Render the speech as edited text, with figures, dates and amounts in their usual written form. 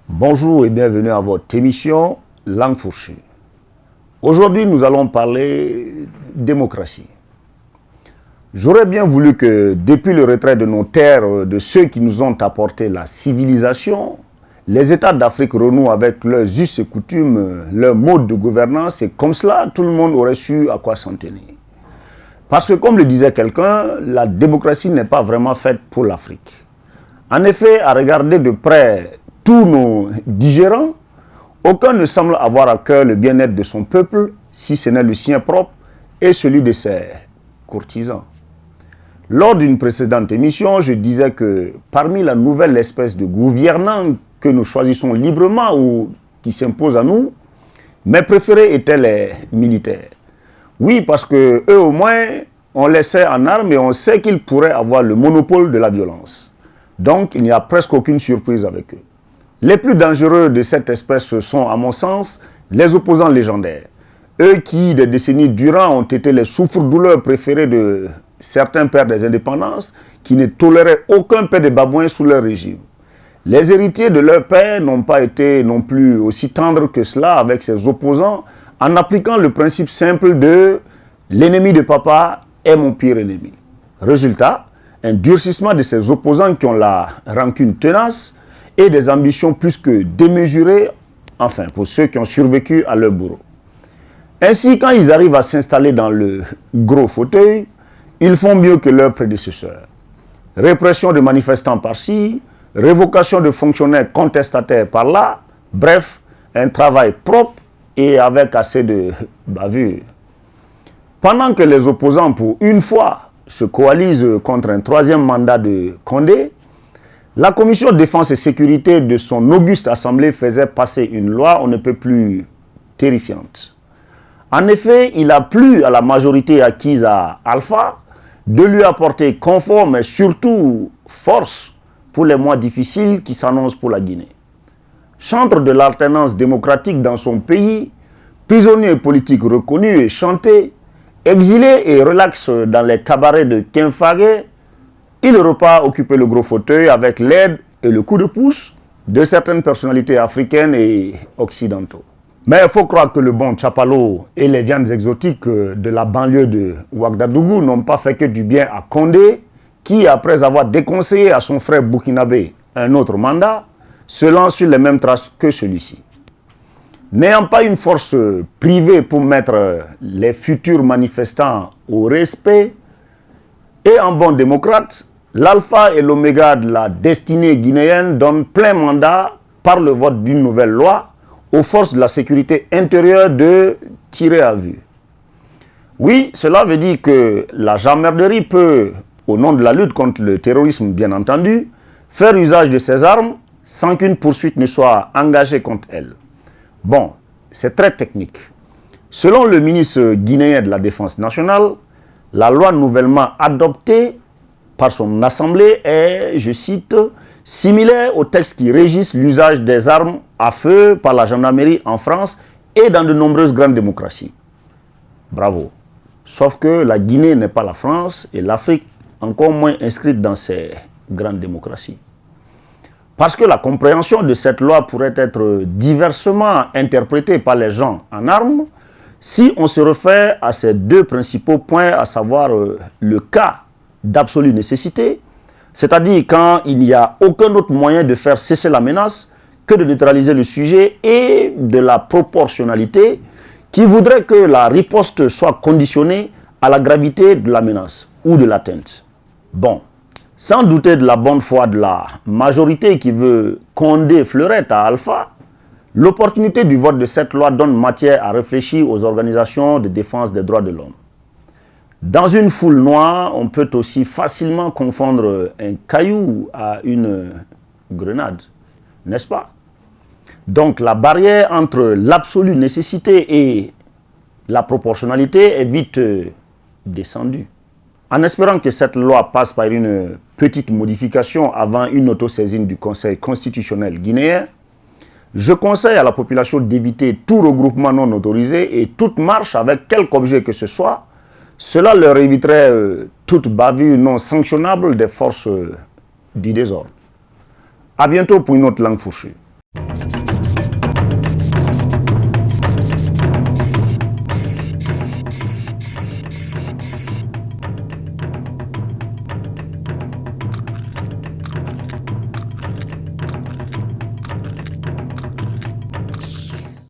Bonjour et bienvenue à votre émission Langue fourchue. Aujourd'hui, nous allons parler démocratie. J'aurais bien voulu que, depuis le retrait de nos terres, de ceux qui nous ont apporté la civilisation, les États d'Afrique renouent avec leurs us et coutumes, leur mode de gouvernance, et comme cela, tout le monde aurait su à quoi s'en tenir. Parce que, comme le disait quelqu'un, la démocratie n'est pas vraiment faite pour l'Afrique. En effet, à regarder de près tous nos digérants, aucun ne semble avoir à cœur le bien-être de son peuple, si ce n'est le sien propre et celui de ses courtisans. Lors d'une précédente émission, je disais que parmi la nouvelle espèce de gouvernants que nous choisissons librement ou qui s'impose à nous, mes préférés étaient les militaires. Oui, parce que eux au moins, on les sait en armes et on sait qu'ils pourraient avoir le monopole de la violence. Donc, il n'y a presque aucune surprise avec eux. Les plus dangereux de cette espèce sont, à mon sens, les opposants légendaires. Eux qui, des décennies durant, ont été les souffres-douleurs préférés de certains pères des indépendances qui ne toléraient aucun paix de babouin sous leur régime. Les héritiers de leur père n'ont pas été non plus aussi tendres que cela avec ses opposants en appliquant le principe simple de « l'ennemi de papa est mon pire ennemi ». Résultat, un durcissement de ces opposants qui ont la rancune tenace et des ambitions plus que démesurées, enfin pour ceux qui ont survécu à leur bourreau. Ainsi, quand ils arrivent à s'installer dans le gros fauteuil, ils font mieux que leurs prédécesseurs. Répression de manifestants par-ci, révocation de fonctionnaires contestataires par-là, bref, un travail propre et avec assez de bavure. Pendant que les opposants, pour une fois, se coalisent contre un troisième mandat de Condé, la commission de défense et sécurité de son auguste assemblée faisait passer une loi on ne peut plus terrifiante. En effet, il a plu à la majorité acquise à Alpha de lui apporter confort, mais surtout force pour les mois difficiles qui s'annoncent pour la Guinée. Chantre de l'alternance démocratique dans son pays, prisonnier politique reconnu et chanté, exilé et relax dans les cabarets de Kinfagé, il repart occuper le gros fauteuil avec l'aide et le coup de pouce de certaines personnalités africaines et occidentaux. Mais il faut croire que le bon Tchapalo et les viandes exotiques de la banlieue de Ouagadougou n'ont pas fait que du bien à Condé, qui, après avoir déconseillé à son frère burkinabé un autre mandat, se lance sur les mêmes traces que celui-ci. N'ayant pas une force privée pour mettre les futurs manifestants au respect, et en bon démocrate, l'alpha et l'oméga de la destinée guinéenne donnent plein mandat par le vote d'une nouvelle loi aux forces de la sécurité intérieure de tirer à vue. Oui, cela veut dire que la gendarmerie peut, au nom de la lutte contre le terrorisme bien entendu, faire usage de ses armes sans qu'une poursuite ne soit engagée contre elle. Bon, c'est très technique. Selon le ministre guinéen de la Défense nationale, la loi nouvellement adoptée par son assemblée est, je cite, similaire aux textes qui régissent l'usage des armes à feu par la gendarmerie en France et dans de nombreuses grandes démocraties. Bravo. Sauf que la Guinée n'est pas la France et l'Afrique encore moins inscrite dans ces grandes démocraties. Parce que la compréhension de cette loi pourrait être diversement interprétée par les gens en armes si on se réfère à ces deux principaux points, à savoir le cas d'absolue nécessité, c'est-à-dire quand il n'y a aucun autre moyen de faire cesser la menace que de neutraliser le sujet, et de la proportionnalité qui voudrait que la riposte soit conditionnée à la gravité de la menace ou de l'atteinte. Bon, sans douter de la bonne foi de la majorité qui veut Condé Fleurette à Alpha, l'opportunité du vote de cette loi donne matière à réfléchir aux organisations de défense des droits de l'homme. Dans une foule noire, on peut aussi facilement confondre un caillou à une grenade, n'est-ce pas? Donc la barrière entre l'absolue nécessité et la proportionnalité est vite descendue. En espérant que cette loi passe par une petite modification avant une autosaisine du Conseil constitutionnel guinéen, je conseille à la population d'éviter tout regroupement non autorisé et toute marche avec quelque objet que ce soit. Cela leur éviterait toute bavure non sanctionnable des forces du désordre. A bientôt pour une autre langue fourchue.